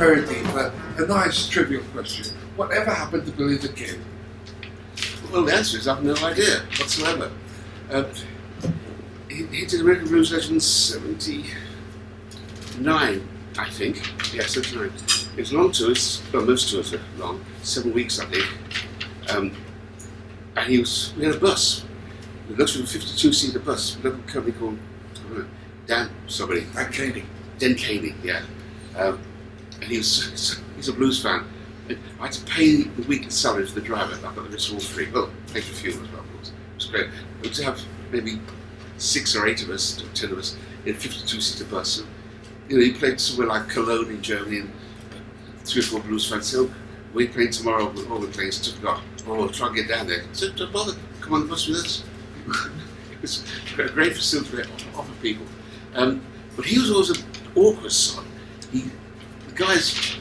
very deep. A nice trivial question. Whatever happened to Billy the Kid? Well, the answer is I have no idea whatsoever. He did American Blues Legends 79, I think. Yeah, 79. It was long tours, well, most tours are long, 7 weeks, I think. And we had a bus. We looked for a 52-seater bus, a local company called Dan Caney, yeah. And he's a blues fan. And I had to pay the weekly salary for the driver. I got the bits all free. Well, paid for fuel as well, of course. It was great. But to have maybe 6 or 8 of us, or 10 of us, in a 52-seater bus. So, he played somewhere like Cologne in Germany, and 3 or 4 blues fans said, we're playing tomorrow, all the playing Stuttgart. Oh, try and get down there. So don't bother, come on the bus with us. It was a great facility to offer people. But he was always an awkward son. The guys,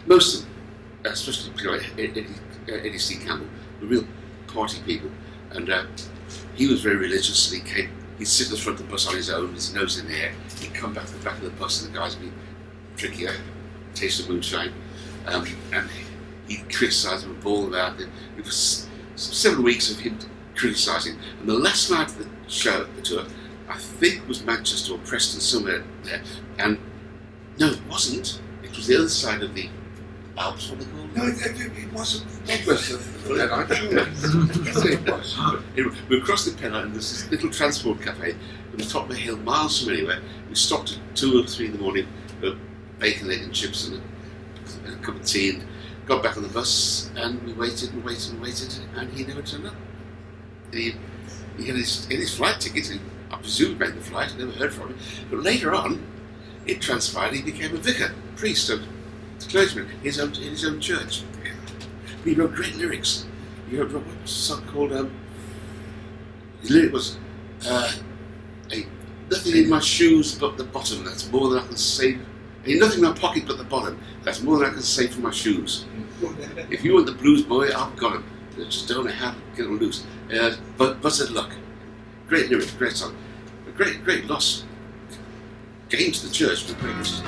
most of them, especially Eddie C. Campbell, were real party people. And he was very religious, and he'd sit at the front of the bus on his own, with his nose in the air. He'd come back to the back of the bus, and the guys would be drinking a taste of moonshine. And he'd criticise them and bawl them out. It was 7 weeks of him criticising. And the last night of the show, the tour, I think was Manchester or Preston, somewhere there. And no, it wasn't. It was the other side of the Alps, what they called it? No, it wasn't. It wasn't. It was. We crossed the Pennine, and there's this little transport cafe on the top of a hill, miles from anywhere. We stopped at 2 or 3 in the morning for bacon, egg and chips and a cup of tea, and got back on the bus, and we waited, and he never turned up. He had his flight ticket, and I presume he made the flight, I never heard from him. But later on, it transpired he became a vicar, priest, a clergyman in his own church. But he wrote great lyrics. He wrote a song called, his lyric was, nothing in my shoes but the bottom, that's more than I can say. Ain't nothing in my pocket but the bottom, that's more than I can say for my shoes. If you want the blues boy, I've got him. I just don't know how to get him loose. But buzzard luck. Great lyric, great song. A great loss. Gain to the church, but great loss.